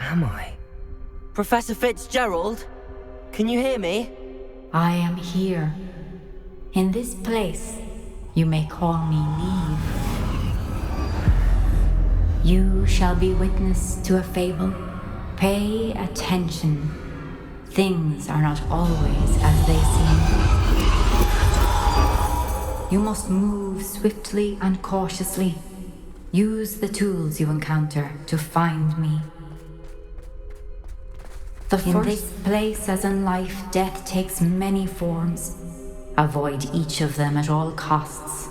am I? Professor Fitzgerald? Can you hear me? I am here. In this place, you may call me Neve. You shall be witness to a fable. Pay attention. Things are not always as they seem. You must move swiftly and cautiously. Use the tools you encounter to find me. In this place, as in life, death takes many forms. Avoid each of them at all costs.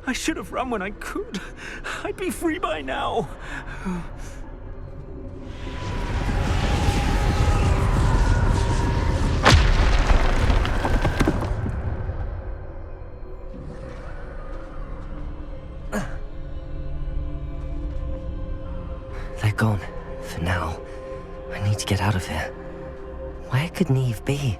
I should have run when I could. I'd be free by now. They're gone. For now. I need to get out of here. Where could Neve be?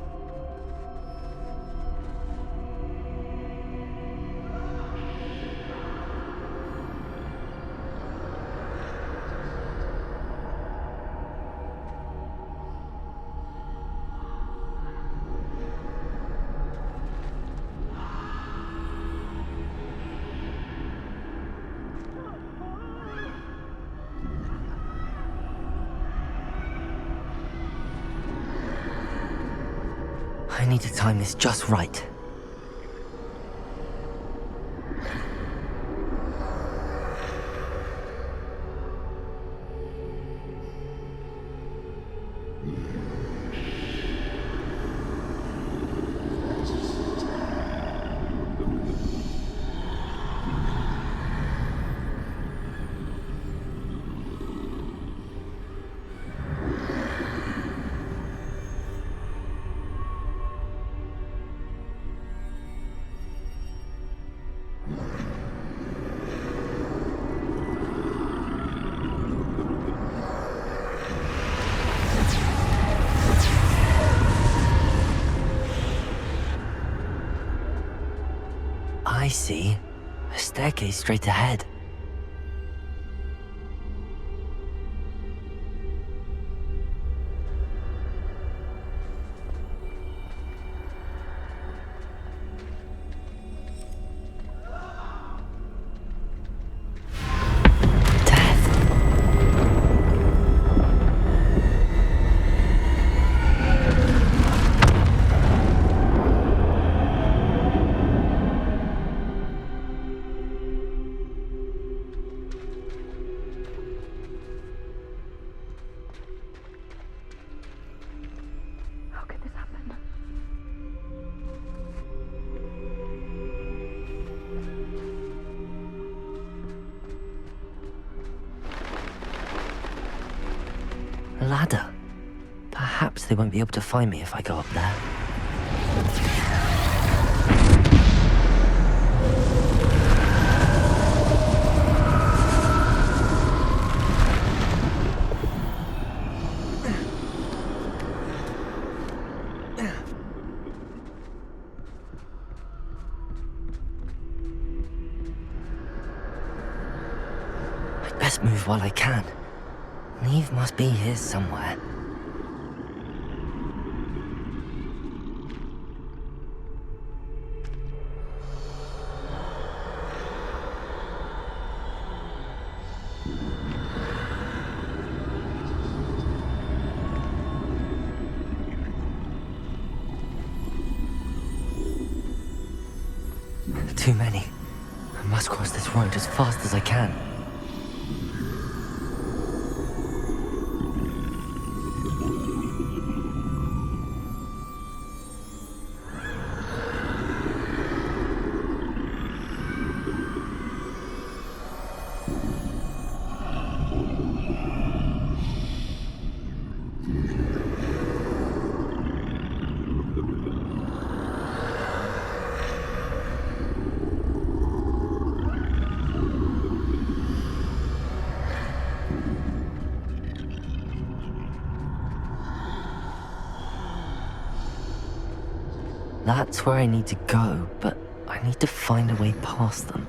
I need to time this just right. I see. A staircase straight ahead. A ladder. Perhaps they won't be able to find me if I go up there. best move while I can. Neve must be here somewhere. Too many. I must cross this road as fast as I can. That's where I need to go, but I need to find a way past them.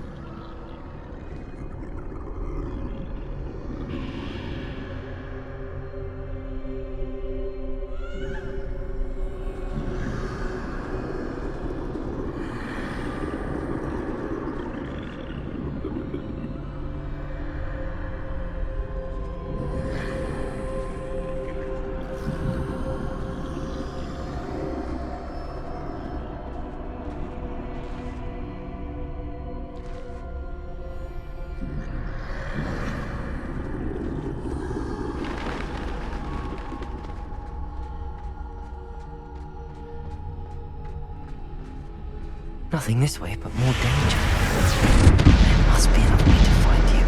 Nothing this way, but more danger. There must be another way to find you.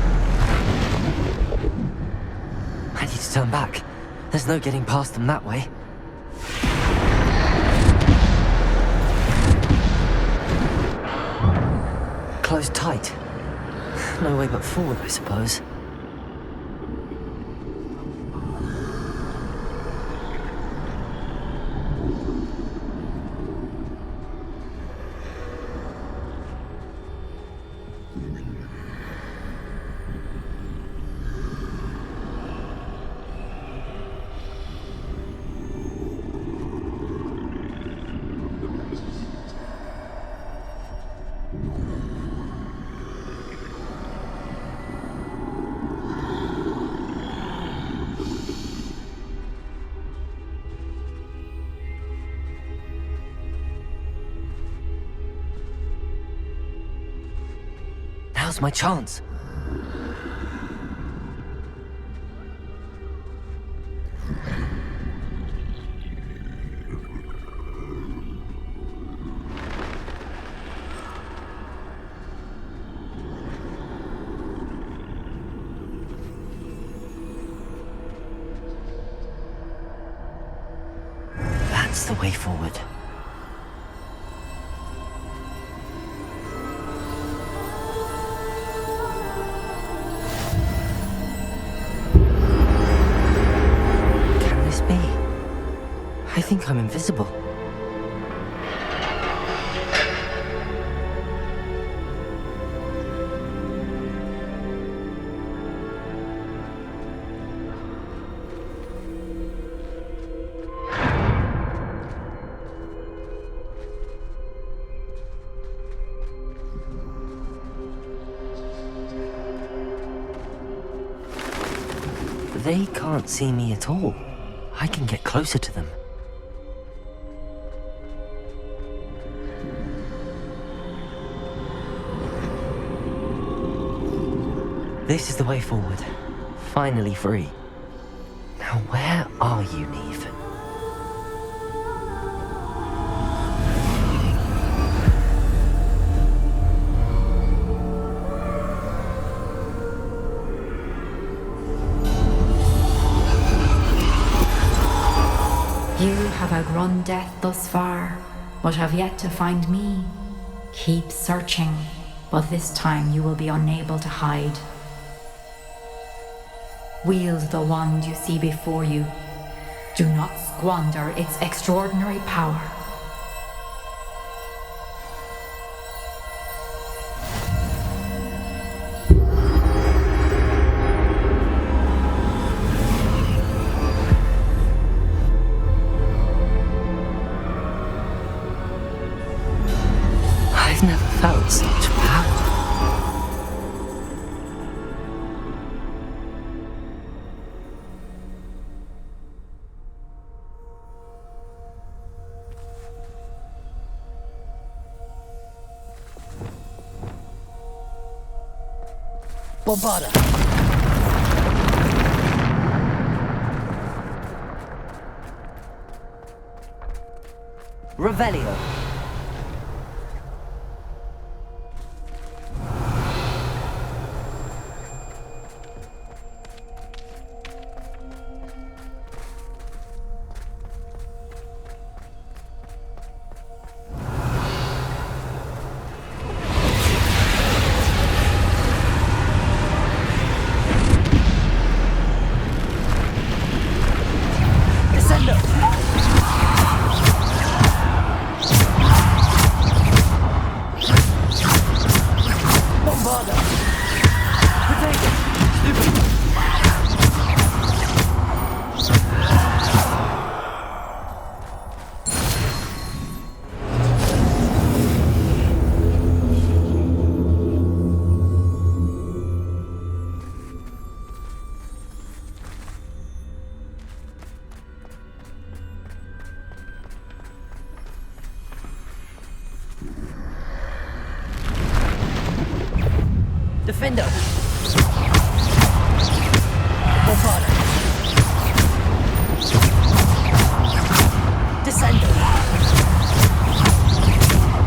I need to turn back. There's no getting past them that way. Closed tight. No way but forward, I suppose. Now's my chance. That's the way forward. I think I'm invisible. They can't see me at all. I can get closer to them. This is the way forward. Finally free. Now where are you, Neve? You have outrun death thus far, but have yet to find me. Keep searching, but this time you will be unable to hide. Wield the wand you see before you. Do not squander its extraordinary power. Bombarda. Revelio. Defender. Bombarda. Descender.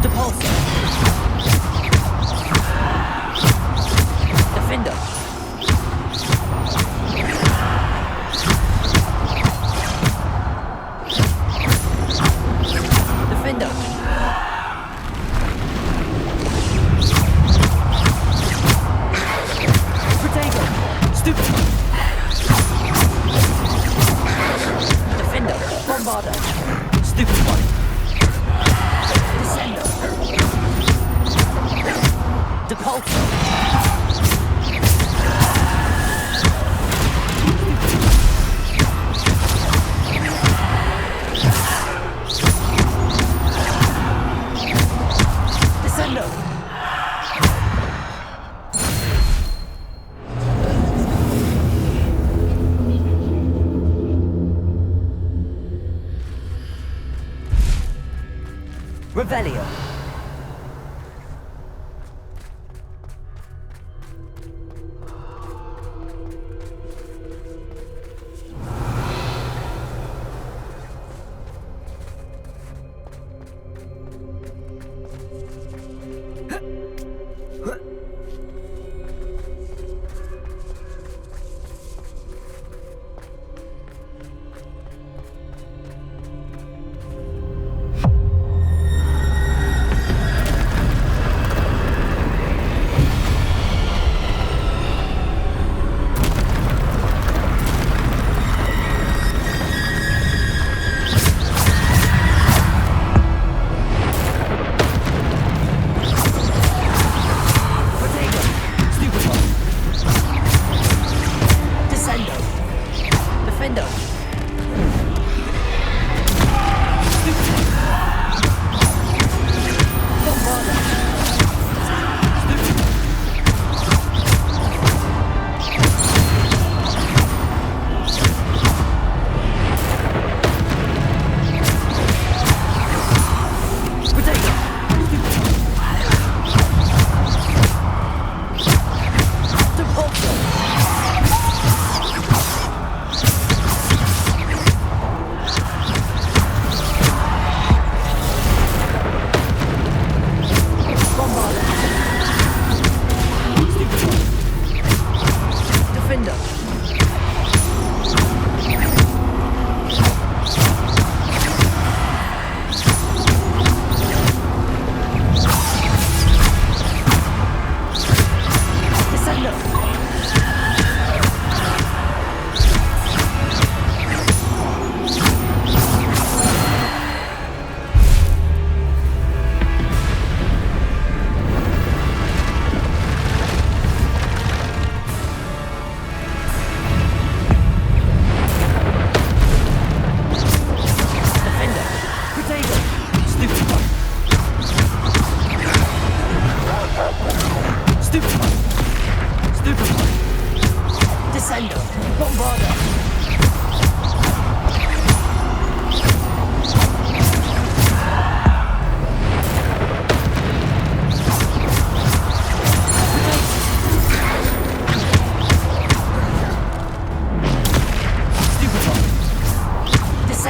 Depulsor. Defender. Defender. Stupid! Defender! Bombarda! Stupid one! Descender! Depulsor! Descender! Revelio.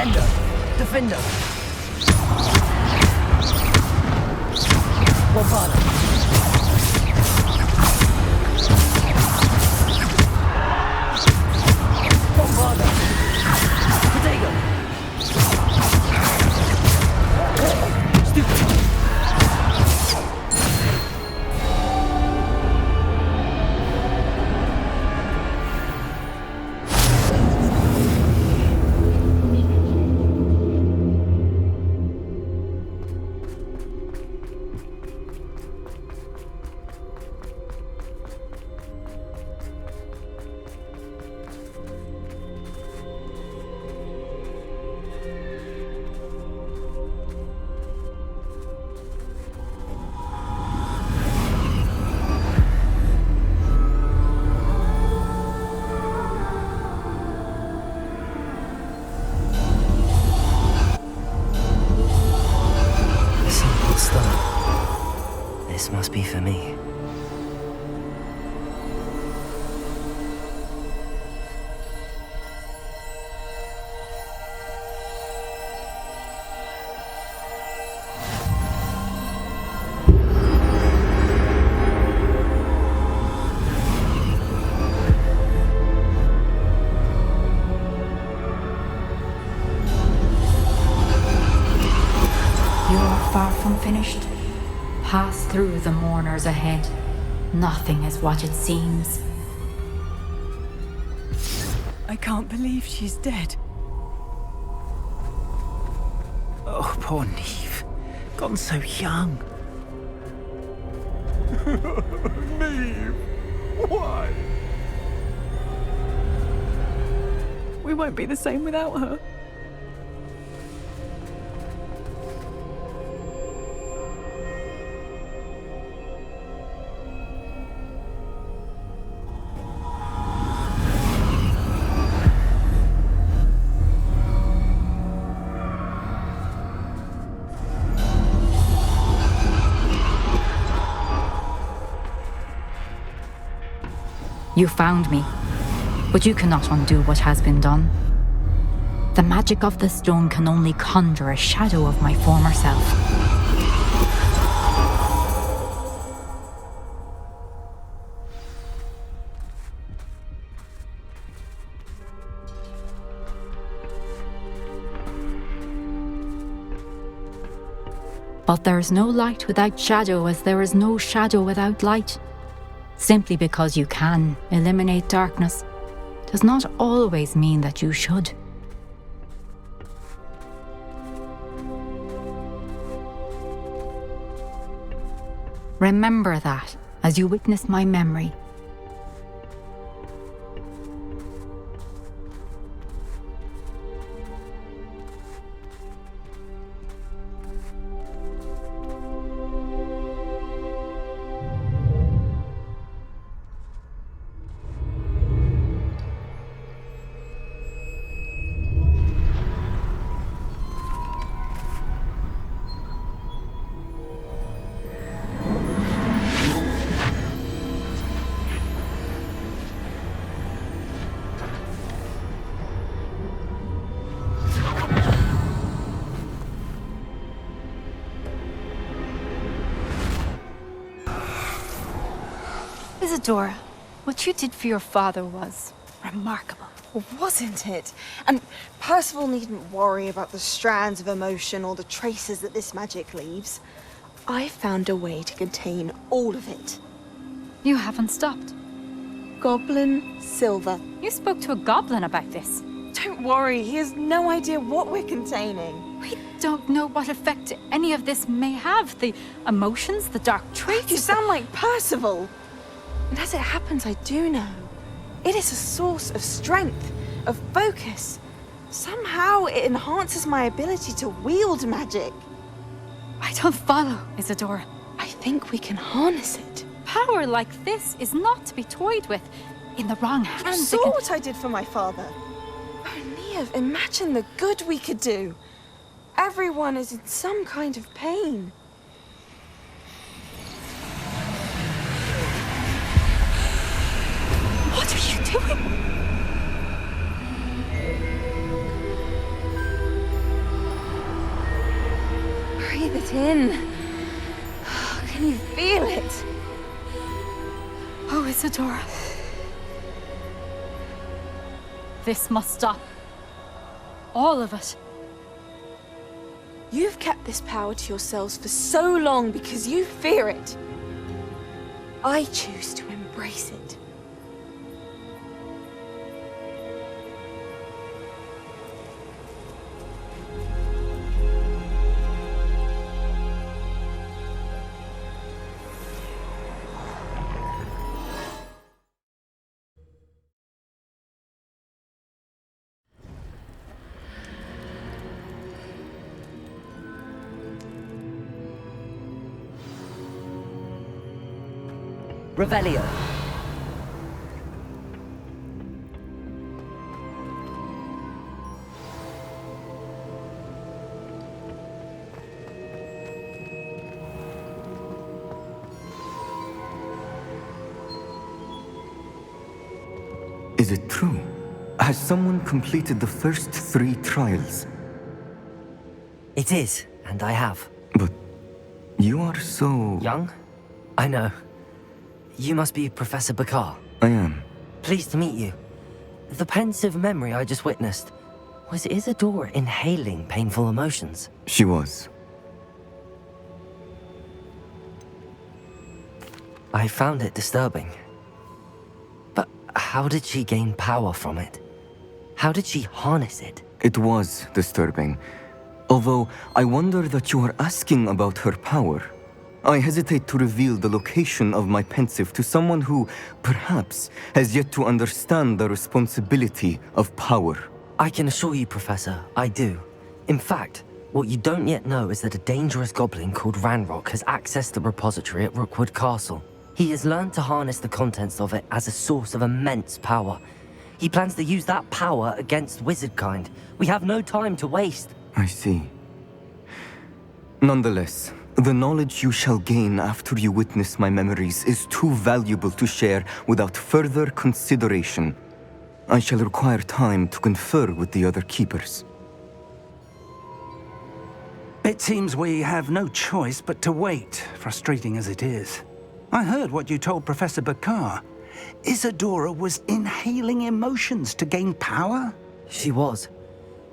Defender! Defender! Bombarda! Bombarda! Protego! Stupid! This must be for me. You are far from finished. Pass through the mourners ahead. Nothing is what it seems. I can't believe she's dead. Oh, poor Neve. Gone so young. Neve! Why? We won't be the same without her. You found me, but you cannot undo what has been done. The magic of the stone can only conjure a shadow of my former self. But there is no light without shadow, as there is no shadow without light. Simply because you can eliminate darkness does not always mean that you should. Remember that as you witness my memory. Isadora, what you did for your father was remarkable. Well, wasn't it? And Percival needn't worry about the strands of emotion or the traces that this magic leaves. I found a way to contain all of it. You haven't stopped. Goblin Silver. You spoke to a goblin about this. Don't worry, he has no idea what we're containing. We don't know what effect any of this may have. The emotions, the dark traits. You sound like Percival. And as it happens, I do know. It is a source of strength, of focus. Somehow it enhances my ability to wield magic. I don't follow, Isadora. I think we can harness it. Power like this is not to be toyed with. In the wrong You hands, saw what I did for my father. Oh, Neve, imagine the good we could do. Everyone is in some kind of pain. What are you doing? Breathe it in. Can you feel it? Oh, Isadora. This must stop. All of it. You've kept this power to yourselves for so long because you fear it. I choose to embrace it. Revelio. Is it true? Has someone completed the first 3 trials? It is, and I have. But you are so... Young? I know. You must be Professor Bakar. I am. Pleased to meet you. The pensive memory I just witnessed, was Isadora inhaling painful emotions? She was. I found it disturbing. But how did she gain power from it? How did she harness it? It was disturbing. Although, I wonder that you are asking about her power. I hesitate to reveal the location of my pensive to someone who, perhaps, has yet to understand the responsibility of power. I can assure you, Professor, I do. In fact, what you don't yet know is that a dangerous goblin called Ranrock has accessed the repository at Rookwood Castle. He has learned to harness the contents of it as a source of immense power. He plans to use that power against wizardkind. We have no time to waste. I see. Nonetheless, the knowledge you shall gain after you witness my memories is too valuable to share without further consideration. I shall require time to confer with the other keepers. It seems we have no choice but to wait, frustrating as it is. I heard what you told Professor Bakar. Isadora was inhaling emotions to gain power? She was.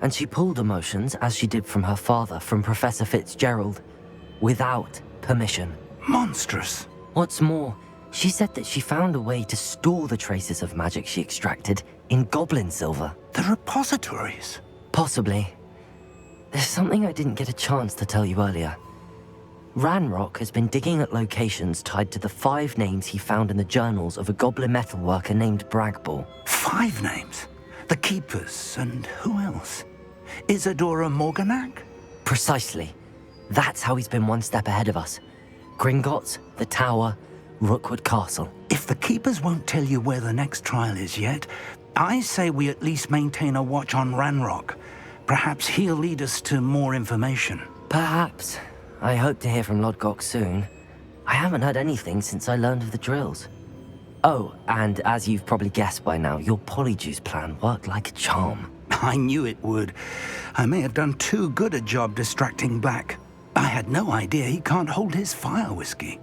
And she pulled emotions, as she did from her father, from Professor Fitzgerald, without permission. Monstrous. What's more, she said that she found a way to store the traces of magic she extracted in goblin silver. The repositories? Possibly. There's something I didn't get a chance to tell you earlier. Ranrock has been digging at locations tied to the 5 names he found in the journals of a goblin metalworker named Bragball. 5 names? The Keepers, and who else? Isadora Morganac? Precisely. That's how he's been one step ahead of us. Gringotts, the Tower, Rookwood Castle. If the Keepers won't tell you where the next trial is yet, I say we at least maintain a watch on Ranrock. Perhaps he'll lead us to more information. Perhaps. I hope to hear from Lodgok soon. I haven't heard anything since I learned of the drills. Oh, and as you've probably guessed by now, your polyjuice plan worked like a charm. I knew it would. I may have done too good a job distracting Black. I had no idea he can't hold his fire whiskey.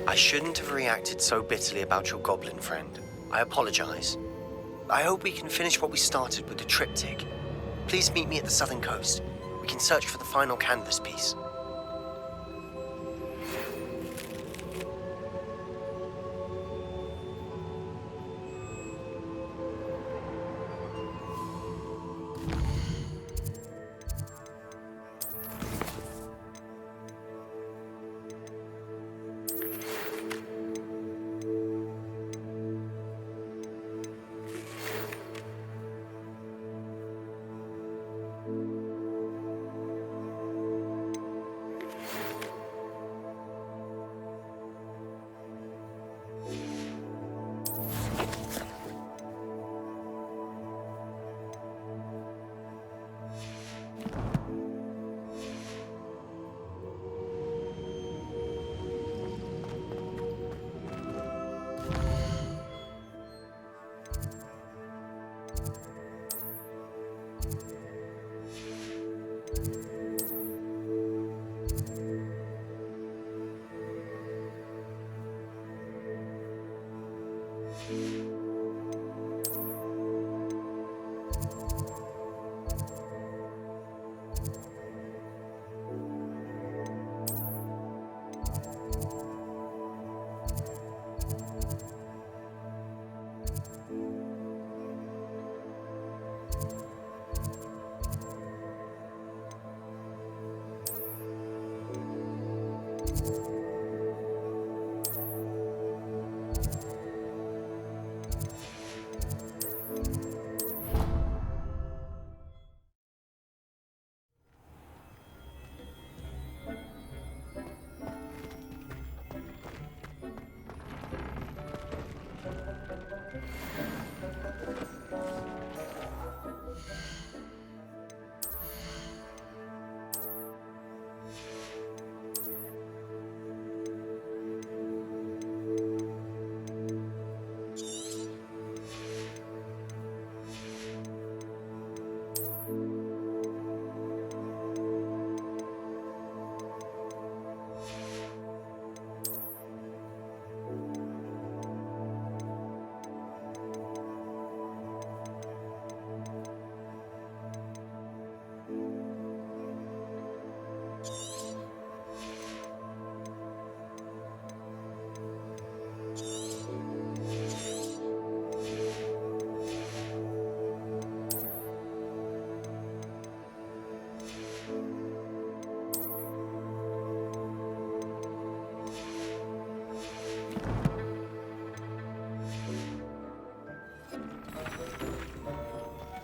I shouldn't have reacted so bitterly about your goblin friend. I apologize. I hope we can finish what we started with the triptych. Please meet me at the southern coast. We can search for the final canvas piece.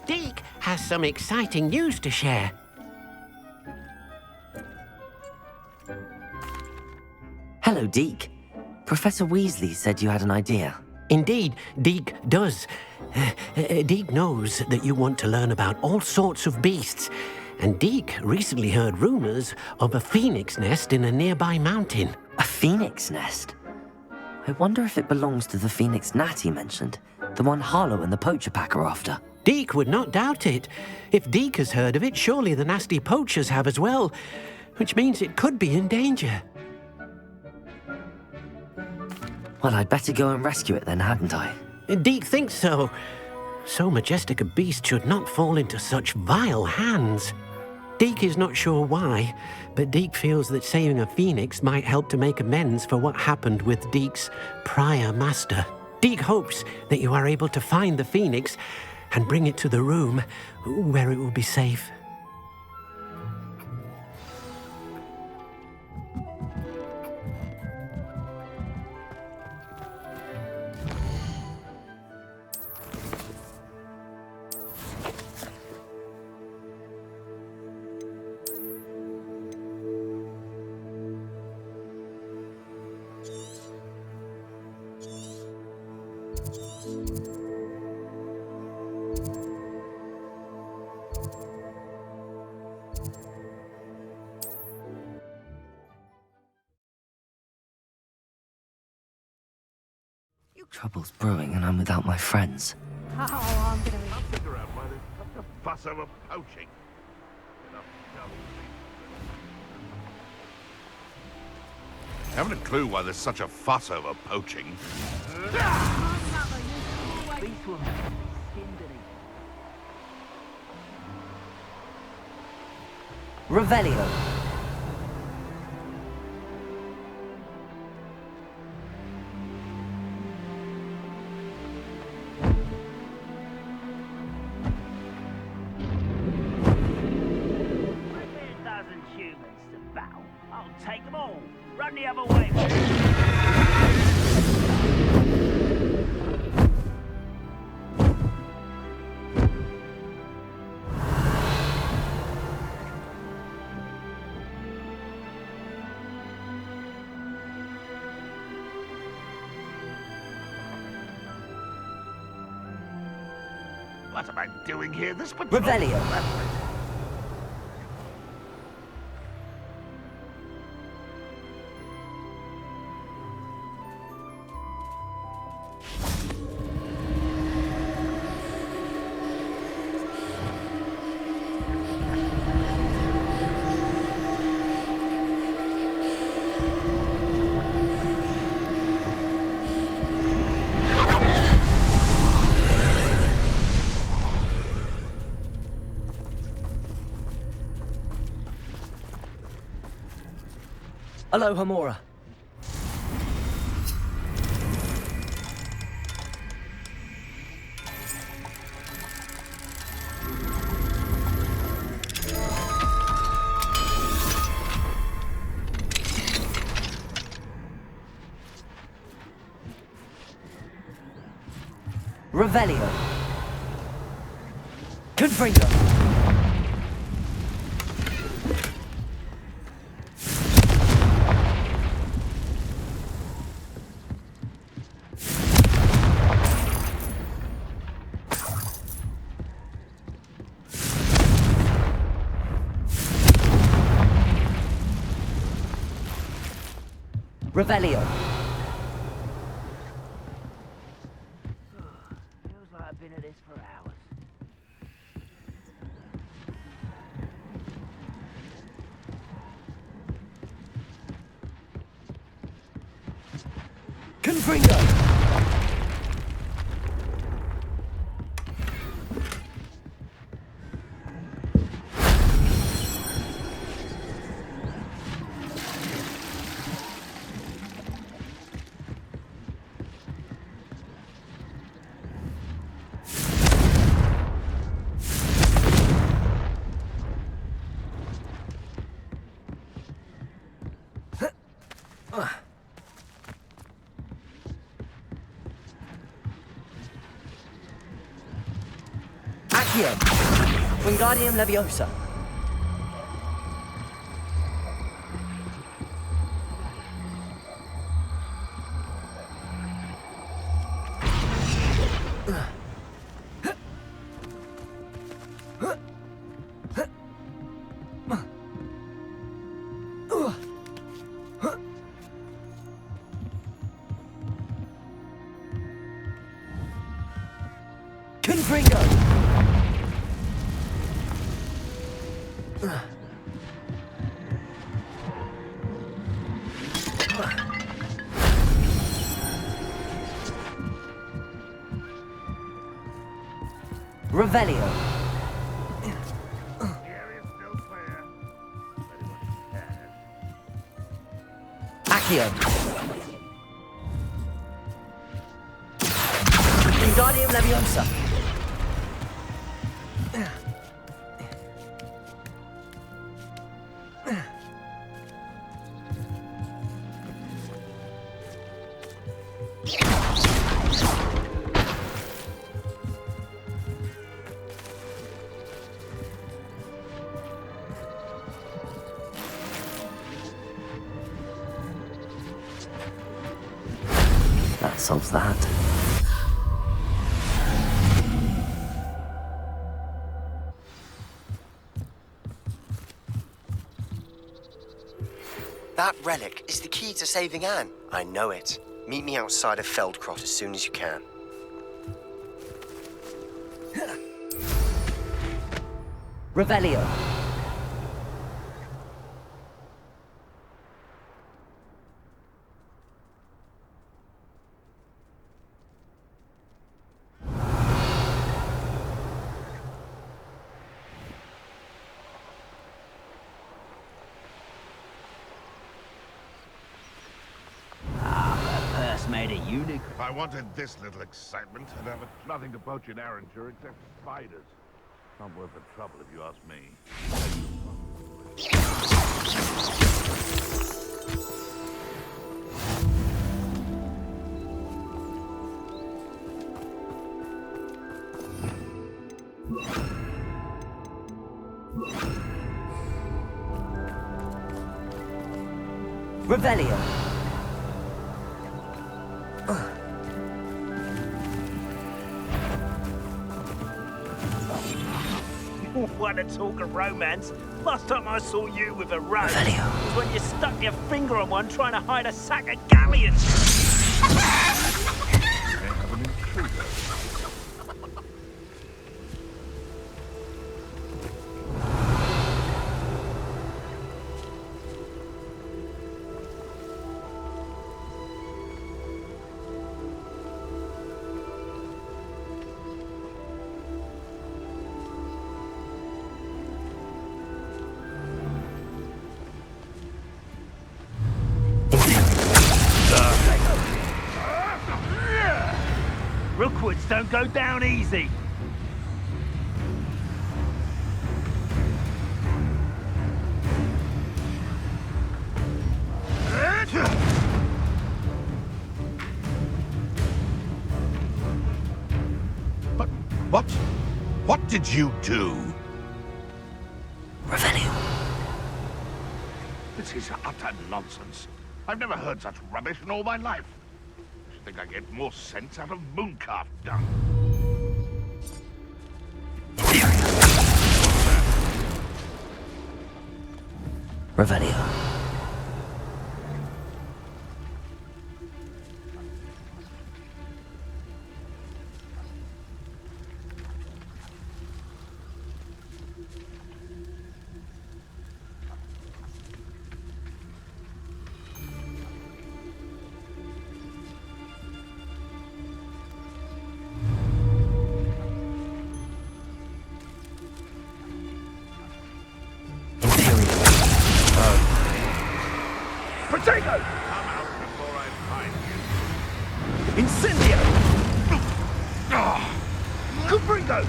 Deke has some exciting news to share. Hello, Deke. Professor Weasley said you had an idea. Indeed, Deke does. Deke knows that you want to learn about all sorts of beasts, and Deke recently heard rumors of a phoenix nest in a nearby mountain. A phoenix nest? I wonder if it belongs to the phoenix gnat he mentioned, the one Harlow and the poacher pack are after. Deke would not doubt it. If Deke has heard of it, surely the nasty poachers have as well, which means it could be in danger. Well, I'd better go and rescue it then, hadn't I? Deke thinks so. So majestic a beast should not fall into such vile hands. Deke is not sure why, but Deke feels that saving a phoenix might help to make amends for what happened with Deke's prior master. Deke hopes that you are able to find the phoenix and bring it to the room where it will be safe. Trouble's brewing and I'm without my friends. Oh, I'm gonna figure out why there's such a fuss over poaching. Haven't a clue why there's such a fuss over poaching. Revelio. Take them all. Run the other way. What am I doing here? This would Revelio. Aloha Mora. Revelio. Confringo. Revelio. Feels like I've been at this for hours. Confringo. Accio. Wingardium Leviosa. Confringo. Revelio. The area's still clear. Anyone cares? Accio. Wingardium Leviosa. That solves that. That relic is the key to saving Anne. I know it. Meet me outside of Feldcroft as soon as you can. Revelio. Made a unicorn. If I wanted this little excitement, I'd have nothing to poach in Arranger except spiders. Not worth the trouble if you ask me. Revelio. Want to talk of romance? Last time I saw you with a rose Revelio. was when you stuck your finger on one trying to hide a sack of galleons. May have an intruder. Rookwoods don't go down easy. But what did you do? Revelio. This is utter nonsense. I've never heard such rubbish in all my life. I should think I get more sense out of Mooncalf dung. Revelio. Protego! Come out before I find you. Incendio! Cupringo!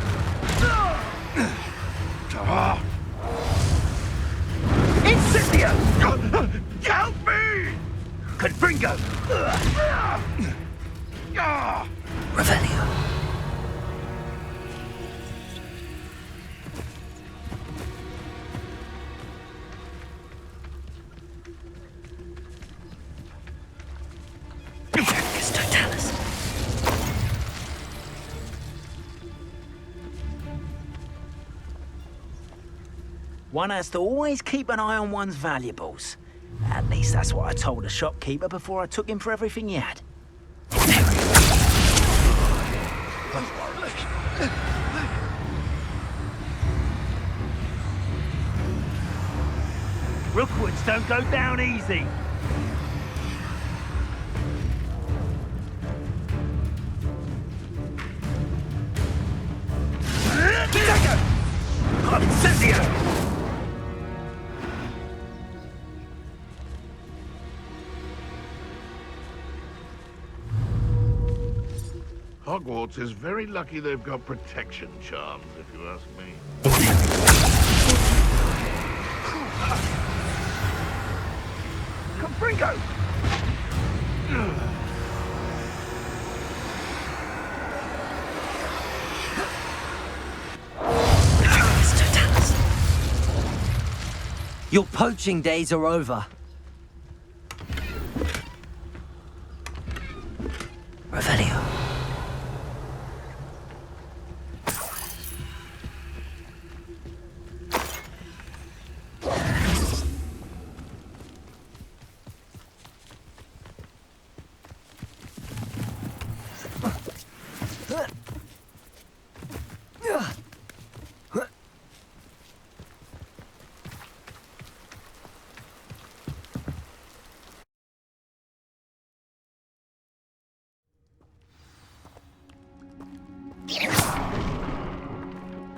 Incendio! Help me! Confringo! Revelio. Totalis. One has to always keep an eye on one's valuables. At least that's what I told the shopkeeper before I took him for everything he had. Rookwoods don't go down easy. Hogwarts is very lucky they've got protection charms, if you ask me. Confringo! Your poaching days are over. Revelio.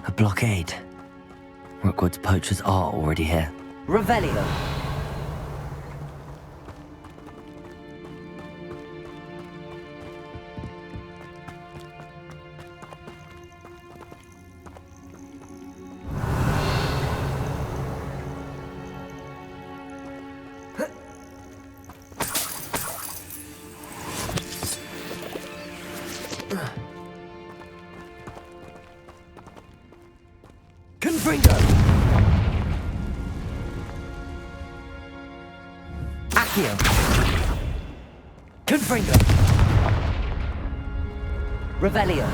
A blockade. Rookwood's poachers are already here. Revelio. Confringo! Accio! Confringo! Revelio!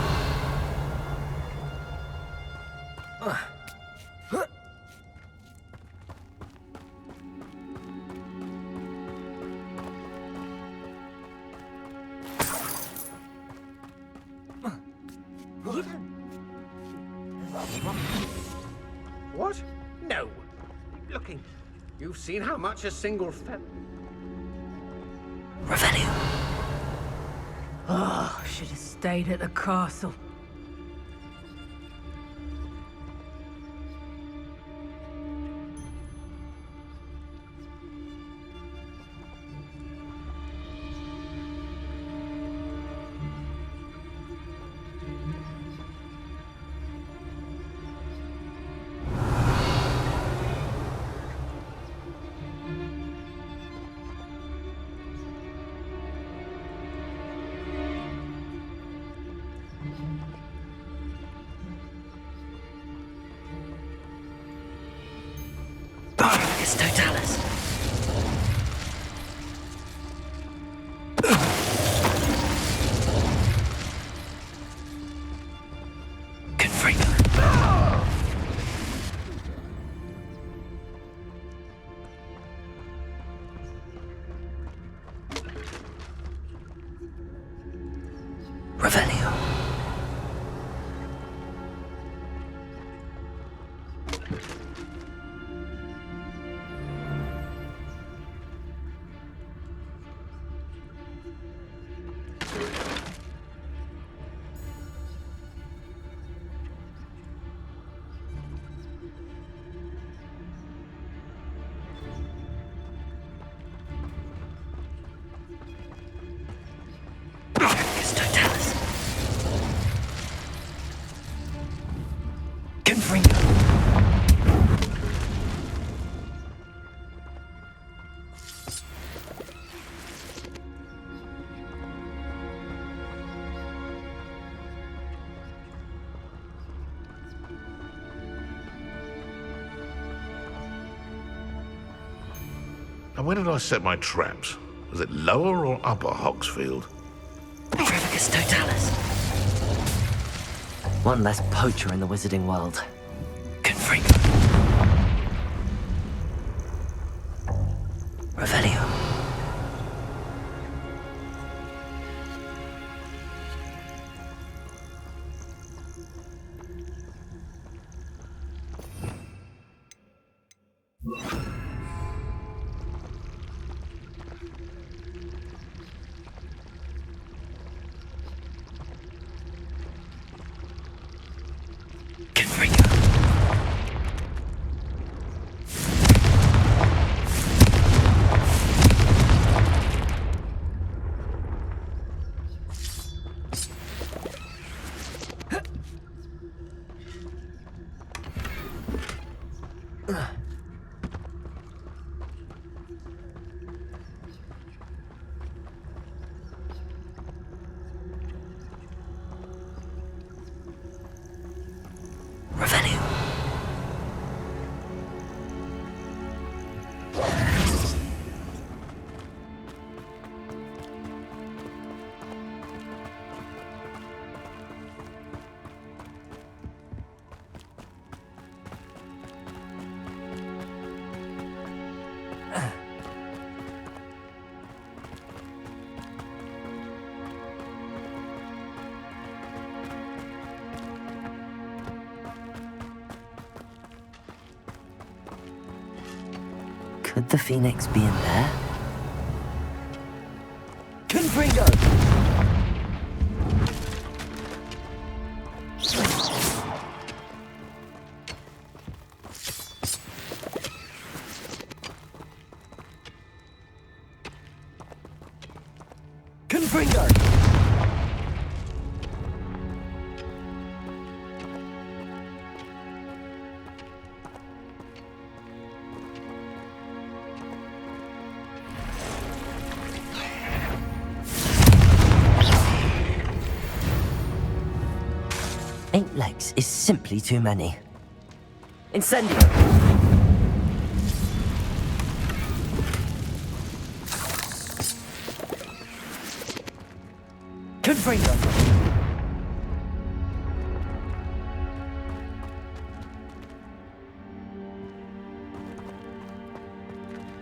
What? No. Looking. You've seen how much a single Revelio! Oh, should have stayed at the castle. Revivicus Totalis. Confringo. Revelio. Revivicus Totalis. Confringo. And where did I set my traps? Was it lower or upper Hogsfield? Revivicus Totalis. One less poacher in the wizarding world. Confringo. Revelio. Confringo. Revelio. Could the Phoenix be in there? Confringo! Confringo! Eight legs is simply too many. Incendio! Confringo!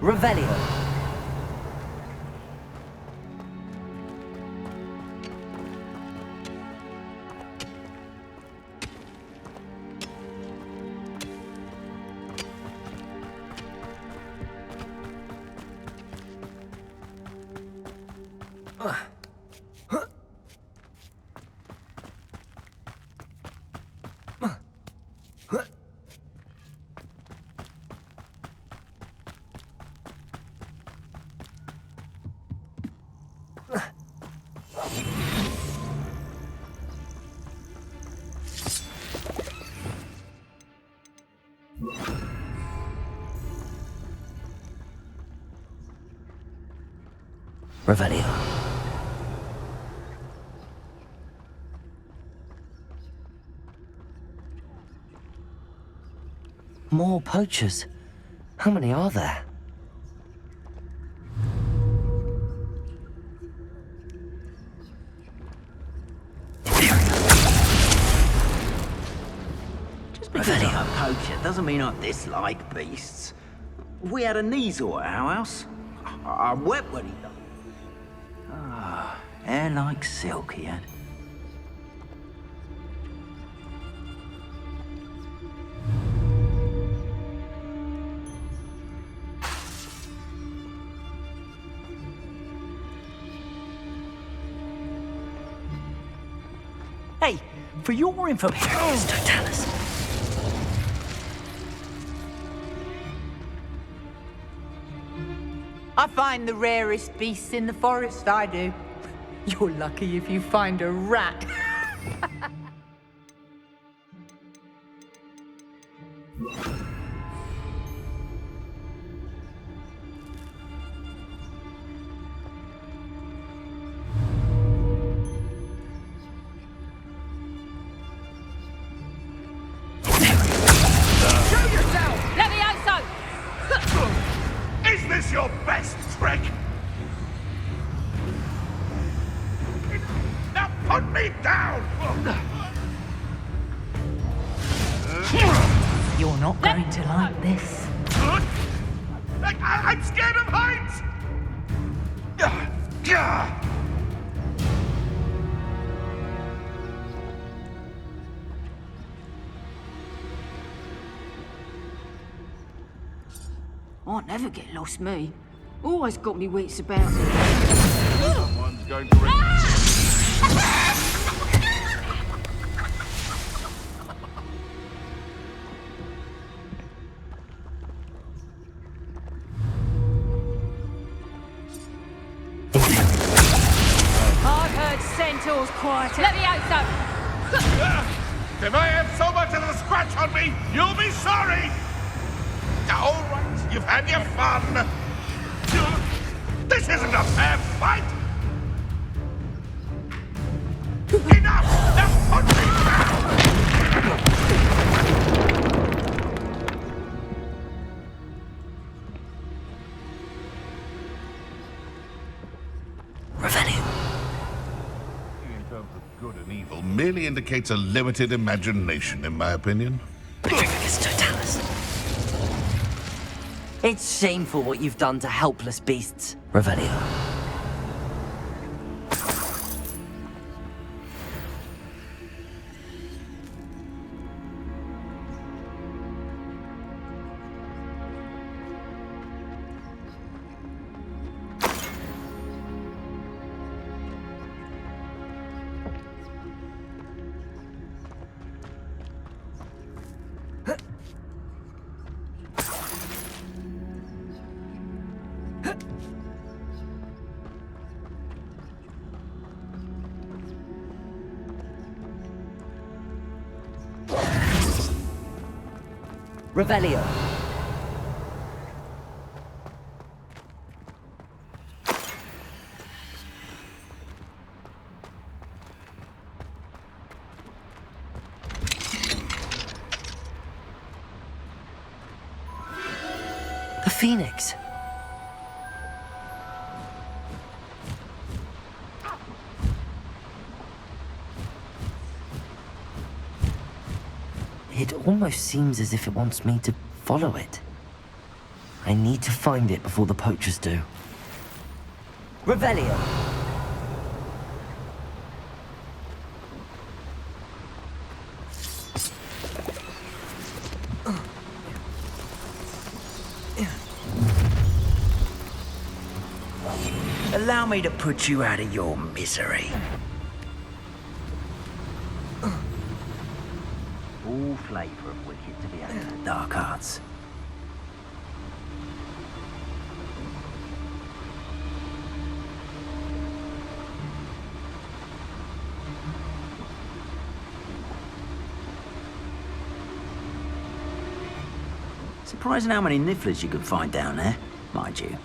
Revelio! Revelio. More poachers. How many are there? Just because I'm a poacher doesn't mean I dislike beasts. We had a Kneazor at our house. I wept when he died. Ah, hair like silk he had. Hey, for your information... Don't tell us. I find the rarest beasts in the forest, I do. You're lucky if you find a rat. Is this your best trick? Now put me down! You're not going to like this. I'm scared of heights! I never get lost, me. Always got me wits about me. Someone's going to... I've heard centaurs quieter. Levioso! If I have so much as a scratch on me, you'll be sorry! All right, you've had your fun. This isn't a fair fight! Enough! Now put me down! Revenue. In terms of good and evil, merely indicates a limited imagination, in my opinion. Petrificus totalis. It's shameful what you've done to helpless beasts, Revelio. Revelio. The Phoenix. It almost seems as if it wants me to follow it. I need to find it before the poachers do. Revelio. Allow me to put you out of your misery. All flavour of wicked to be out of the dark arts. Surprising how many nifflers you can find down there. Mind you,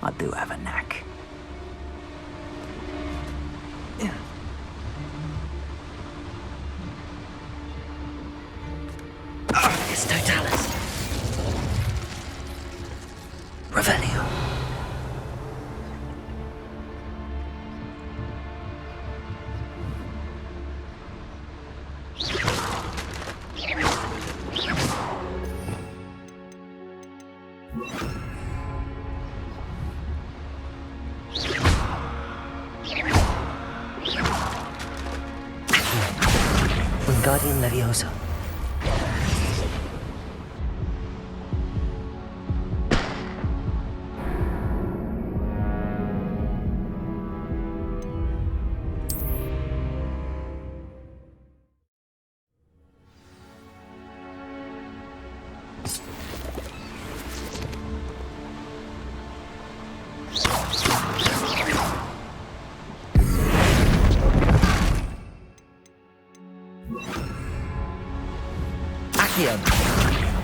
I do have a knack. It's totalis. Wingardium Leviosa.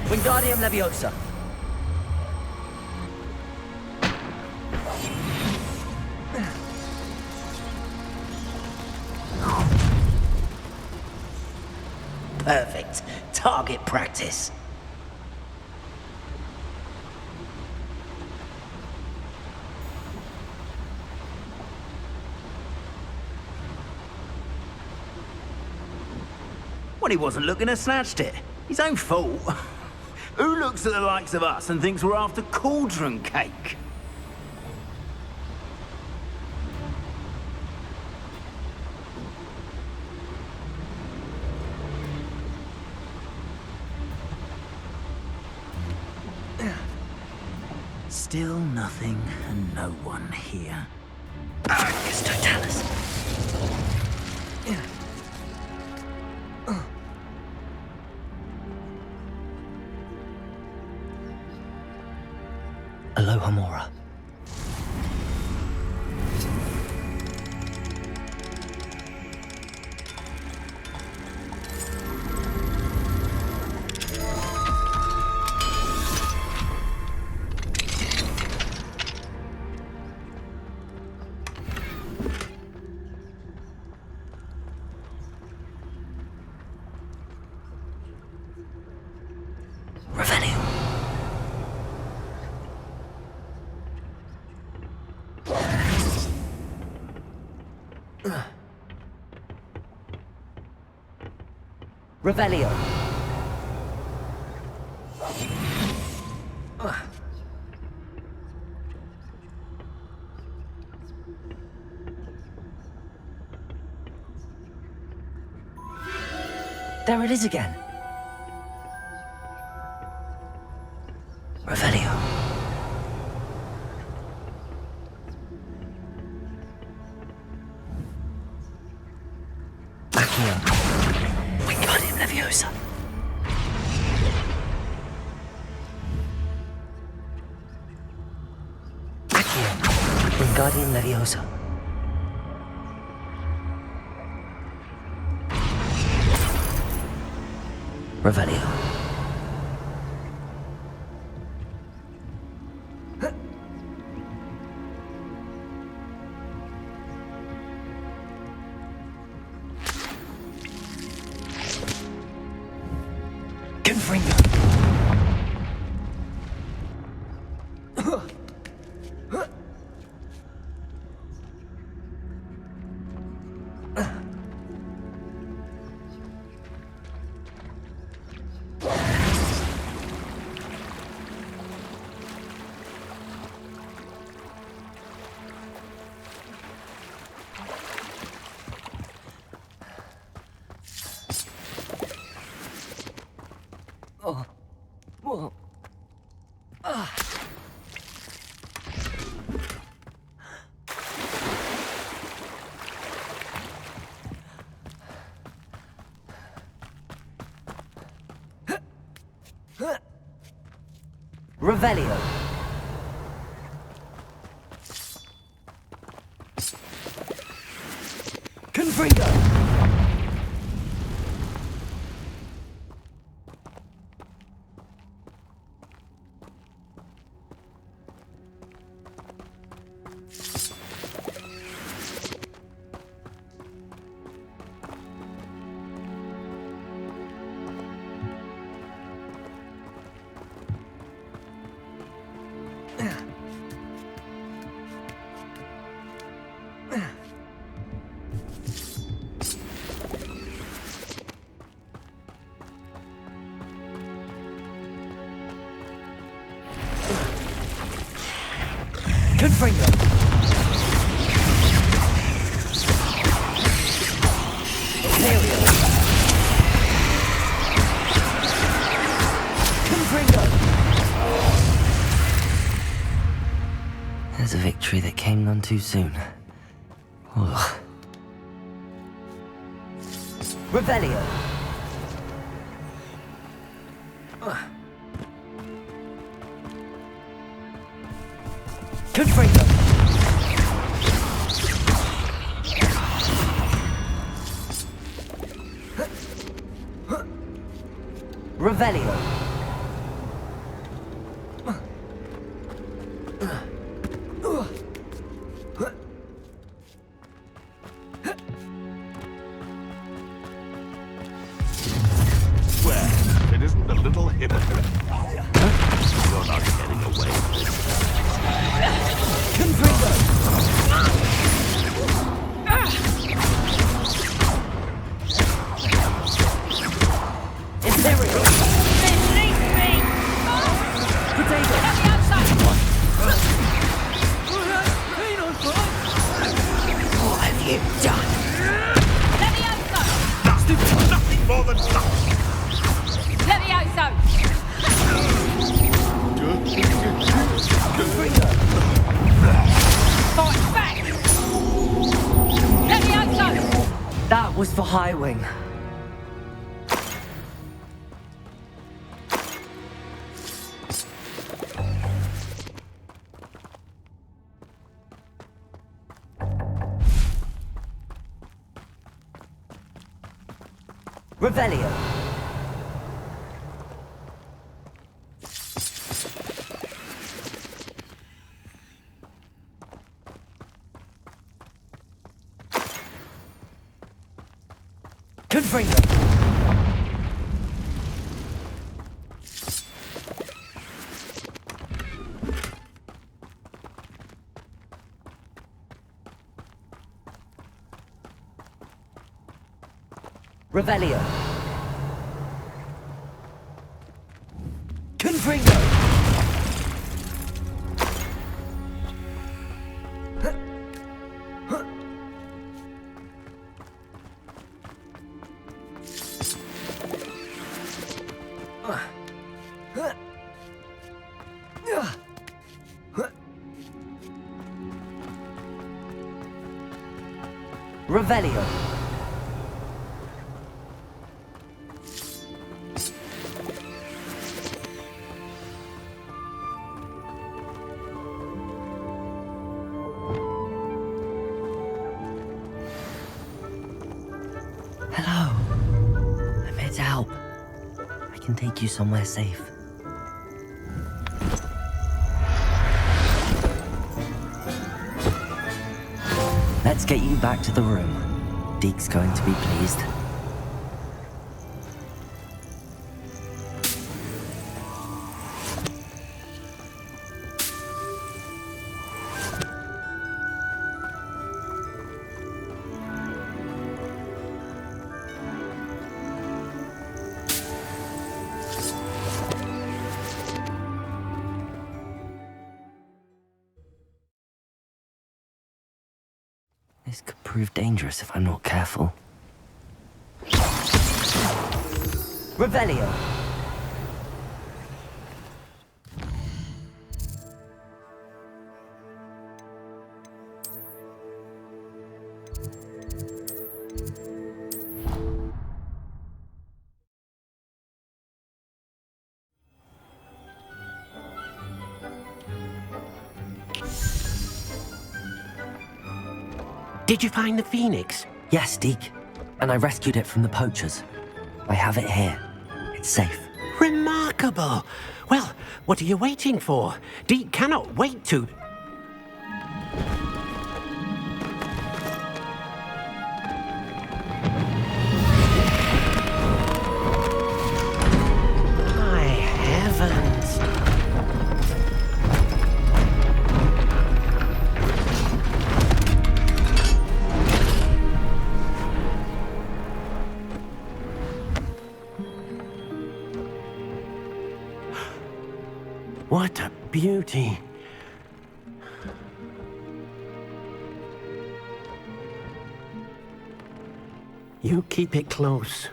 Wingardium Leviosa. Perfect. Target practice. Well, he wasn't looking to snatched it. His own fault. Who looks at the likes of us and thinks we're after cauldron cake? Still nothing and no one here. Argus Totalis. Alohomora. Revelio. There it is again. Revelio. Accio. Wingardium Leviosa. Accio. Wingardium Leviosa. Revelio. Confringo. Revelio. Confringo. Confringo. There we go. too soon. Ugh. Revelio! Confringo! Revelio! Well, if it isn't the little hypocrite. You're not getting away with this. Imperial! Release me! Potato! Let me outside! What have you done? Let me outside! Nothing more than nothing. Let me outside! Fight back! Let me outside! That was for Highwing. Revelio. Confringo. Revelio. Confringo. Revelio. Hello. I'm here to help. I can take you somewhere safe. Let's get you back to the room. Deke's going to be pleased. This could prove dangerous if I'm not careful. Revelio! Did you find the Phoenix? Yes, Deke. And I rescued it from the poachers. I have it here. It's safe. Remarkable! Well, what are you waiting for? Deke cannot wait to... My heavens! What a beauty. You keep it close.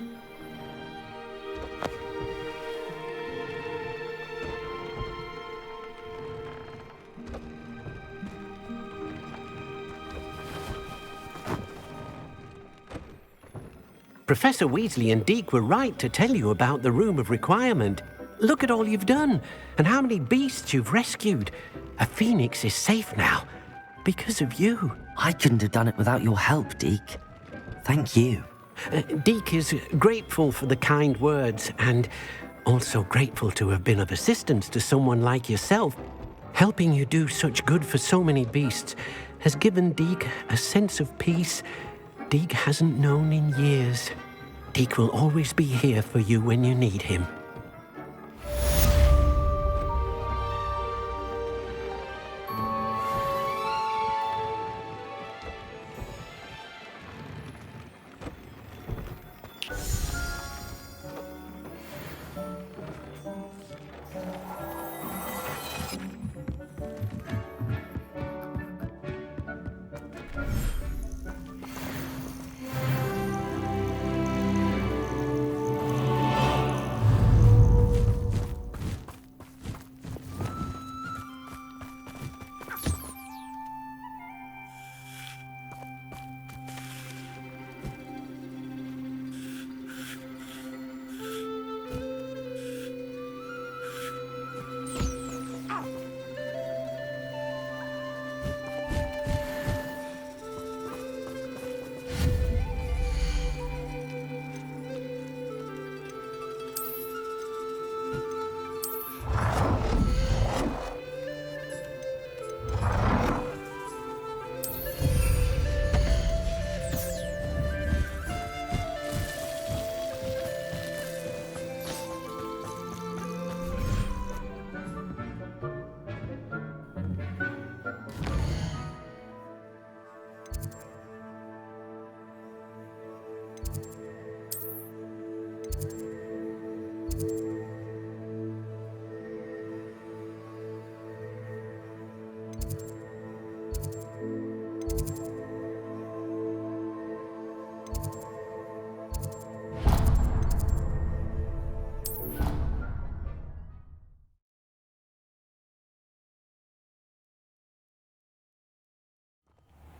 Professor Weasley and Deke were right to tell you about the Room of Requirement. Look at all you've done, and how many beasts you've rescued. A phoenix is safe now, because of you. I couldn't have done it without your help, Deke. Thank you. Deke is grateful for the kind words, and also grateful to have been of assistance to someone like yourself. Helping you do such good for so many beasts has given Deke a sense of peace Deke hasn't known in years. Deke will always be here for you when you need him.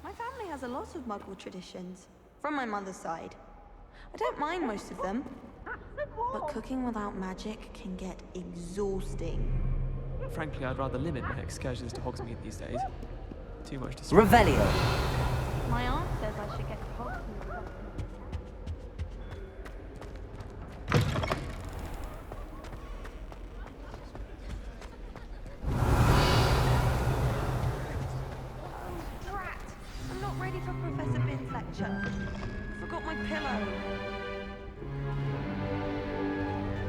My family has a lot of Muggle traditions, from my mother's side. I don't mind most of them, but cooking without magic can get exhausting. Frankly, I'd rather limit my excursions to Hogsmeade these days. Too much to... Revelio. My aunt says I should get to Hogsmeade. I'm not ready for Professor Bin's lecture. Forgot my pillow.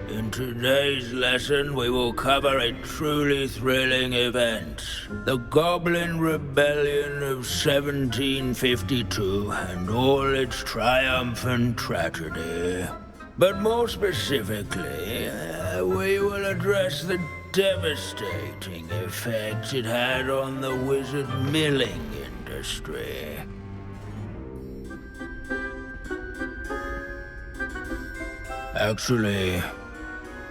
In today's lesson, we will cover a truly thrilling event. The Goblin Rebellion of 1752 and all its triumphant tragedy. But more specifically, we will address the devastating effects it had on the wizard milling industry. Actually,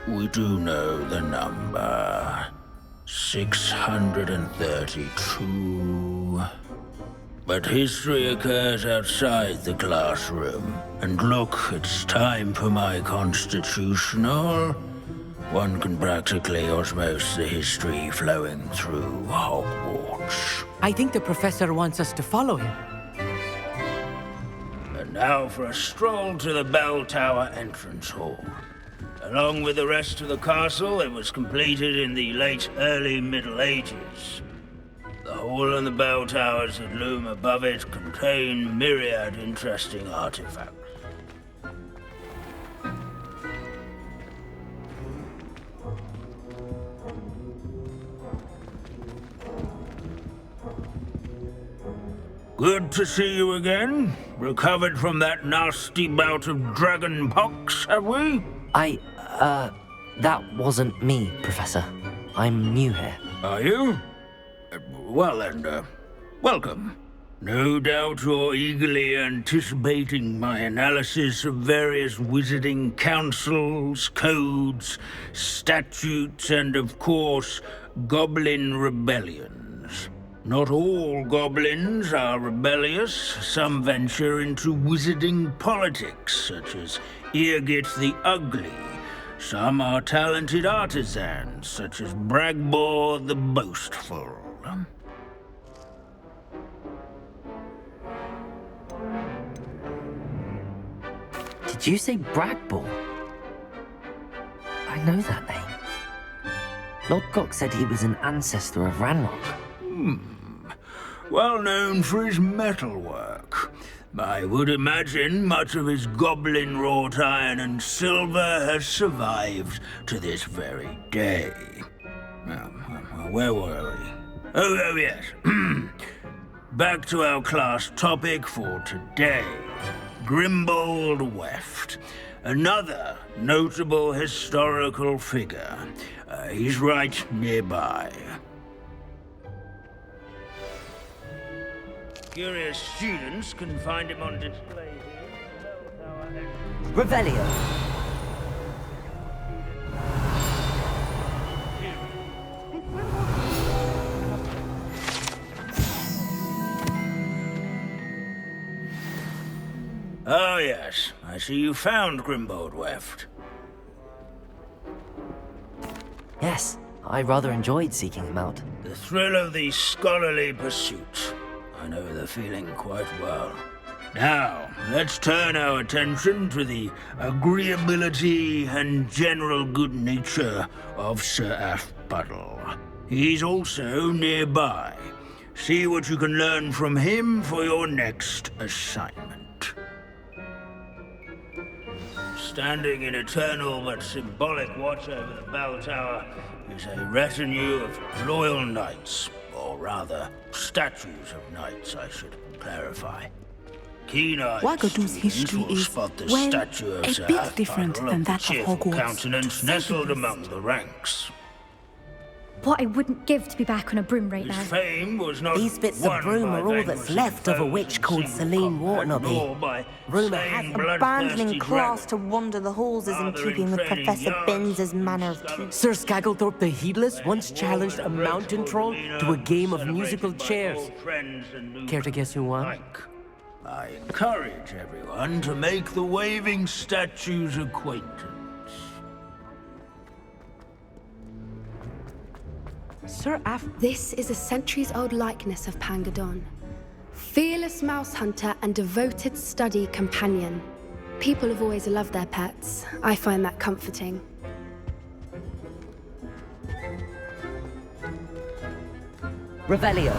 we do know the number. 632. But history occurs outside the classroom. And look, it's time for my constitutional. One can practically osmose the history flowing through Hogwarts. I think the professor wants us to follow him. And now for a stroll to the Bell Tower entrance hall. Along with the rest of the castle, it was completed in the late early Middle Ages. The hall and the bell towers that loom above it contain myriad interesting artifacts. Good to see you again. Recovered from that nasty bout of dragon pox, have we? That wasn't me, Professor. I'm new here. Are you? Well then, welcome. No doubt you're eagerly anticipating my analysis of various wizarding councils, codes, statutes, and of course, goblin rebellions. Not all goblins are rebellious. Some venture into wizarding politics, such as Irgit the Ugly. Some are talented artisans, such as Bragbor the Boastful. Did you say Bragbor? I know that name. Lodgok said he was an ancestor of Ranrock. Well known for his metalwork. I would imagine much of his goblin-wrought iron and silver has survived to this very day. Where were we? Oh yes. Back to our class topic for today. Grimbold Weft. Another notable historical figure. He's right nearby. Curious students can find him on display here. Revelio. Oh yes, I see you found Grimbold Weft. Yes, I rather enjoyed seeking him out. The thrill of the scholarly pursuit. I know the feeling quite well. Now, let's turn our attention to the agreeability and general good nature of Sir Afpuddle. He's also nearby. See what you can learn from him for your next assignment. Standing in eternal but symbolic watch over the bell tower is a retinue of loyal knights, or rather, statues of knights, I should clarify. Keen-eyed Wagadu's history will is, spot the well, statue of a Sir bit different Afpuddle, than the that of cheerful Hogwarts, countenance to say nestled the among the ranks. What I wouldn't give to be back on a broom right His now. fame was not These bits of broom are all that's left of a witch called Celine Wartnobby. Rumour has abandoning class to wander the halls is in keeping with Professor Binns' manner of keep. Sir Scagglethorpe the Heedless once challenged a mountain troll to a game of musical chairs. Care to guess who won? I encourage everyone to make the waving statue's acquaintance. This is a centuries-old likeness of Pangadon. Fearless mouse hunter and devoted study companion. People have always loved their pets. I find that comforting. Revelio.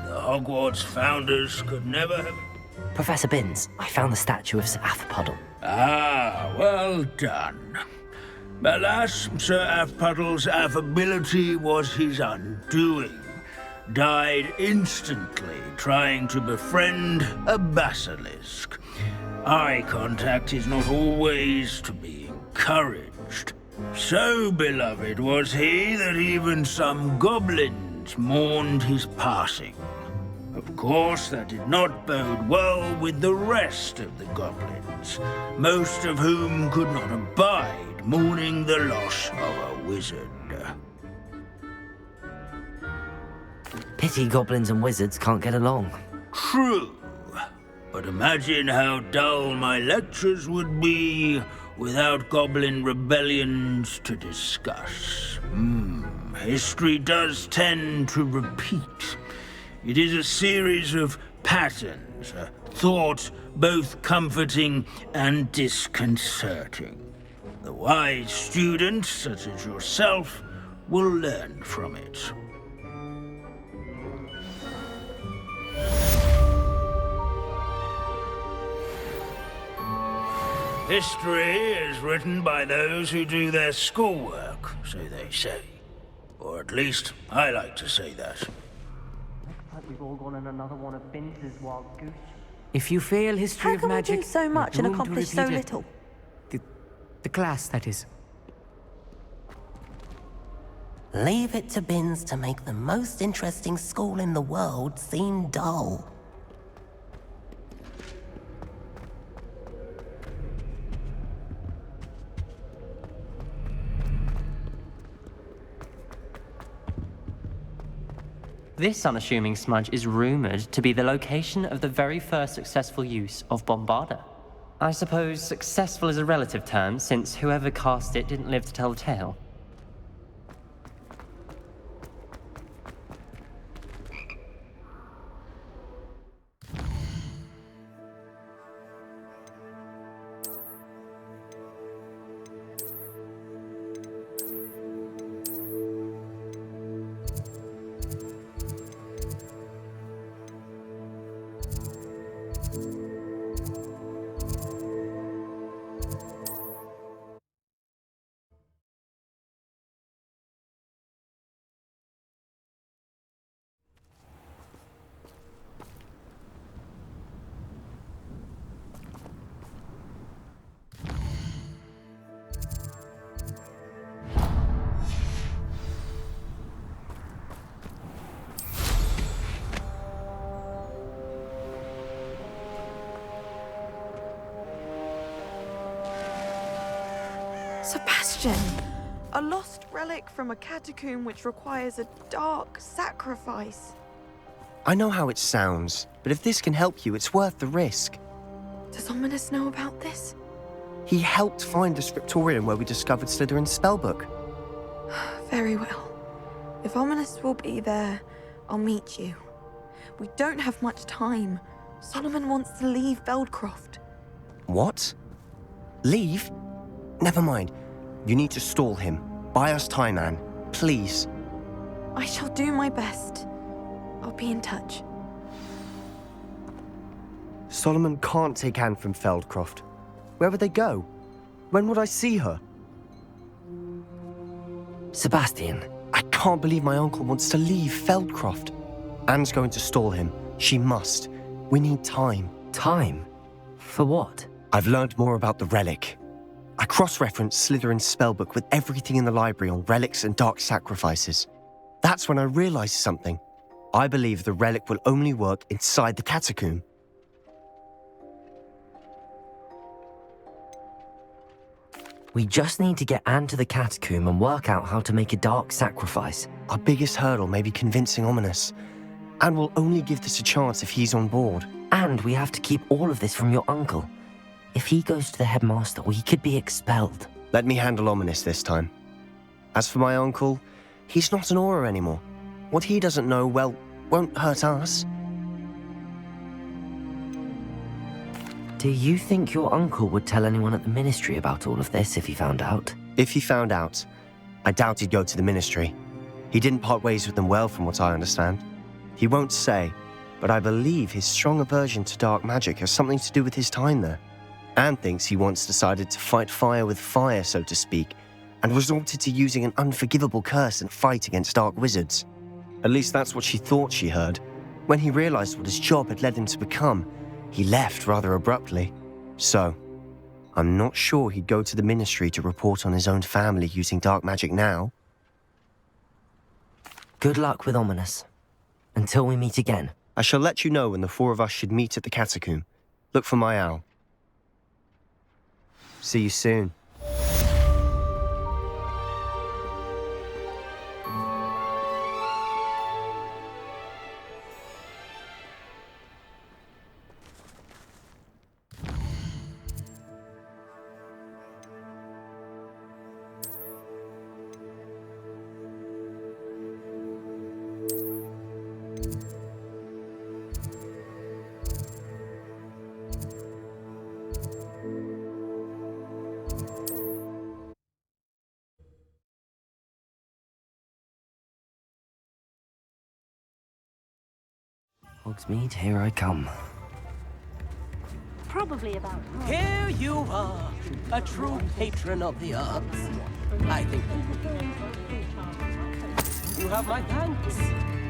The Hogwarts founders could never have... Professor Binns, I found the statue of Sir Afpuddle. Ah, well done. Alas, Sir Afpuddle's affability was his undoing. Died instantly trying to befriend a basilisk. Eye contact is not always to be encouraged. So beloved was he that even some goblins mourned his passing. Of course, that did not bode well with the rest of the goblins, most of whom could not abide mourning the loss of a wizard. Pity goblins and wizards can't get along. True, but imagine how dull my lectures would be without goblin rebellions to discuss. History does tend to repeat. It is a series of patterns, a thought both comforting and disconcerting. The wise student, such as yourself, will learn from it. History is written by those who do their schoolwork, so they say. Or at least, I like to say that. Like we've all gone on another one of Binns' wild goose. If you fail history of magic, do so much and you're doomed to accomplish so repeat it. little? The class, that is. Leave it to Binns to make the most interesting school in the world seem dull. This unassuming smudge is rumored to be the location of the very first successful use of Bombarda. I suppose successful is a relative term, since whoever cast it didn't live to tell the tale. Sebastian! A lost relic from a catacomb which requires a dark sacrifice. I know how it sounds, but if this can help you, it's worth the risk. Does Ominous know about this? He helped find the scriptorium where we discovered Slytherin's spellbook. Very well. If Ominous will be there, I'll meet you. We don't have much time. Solomon wants to leave Beldcroft. What? Leave? Never mind. You need to stall him. Buy us time, Anne. Please. I shall do my best. I'll be in touch. Solomon can't take Anne from Feldcroft. Where would they go? When would I see her? Sebastian. I can't believe my uncle wants to leave Feldcroft. Anne's going to stall him. She must. We need time. Time? For what? I've learned more about the relic. I cross-referenced Slytherin's spellbook with everything in the library on relics and dark sacrifices. That's when I realized something. I believe the relic will only work inside the catacomb. We just need to get Anne to the catacomb and work out how to make a dark sacrifice. Our biggest hurdle may be convincing Ominous. Anne will only give this a chance if he's on board. And we have to keep all of this from your uncle. If he goes to the headmaster, we could be expelled. Let me handle Ominous this time. As for my uncle, he's not an Auror anymore. What he doesn't know, well, won't hurt us. Do you think your uncle would tell anyone at the Ministry about all of this if he found out? If he found out, I doubt he'd go to the Ministry. He didn't part ways with them well, from what I understand. He won't say, but I believe his strong aversion to dark magic has something to do with his time there. Anne thinks he once decided to fight fire with fire, so to speak, and resorted to using an unforgivable curse in a fight against dark wizards. At least that's what she thought she heard. When he realized what his job had led him to become, he left rather abruptly. So, I'm not sure he'd go to the Ministry to report on his own family using dark magic now. Good luck with Ominous. Until we meet again. I shall let you know when the four of us should meet at the catacomb. Look for my owl. See you soon. Hogsmeade, here I come. Probably about... Here you are, a true patron of the arts. I think... You have my thanks.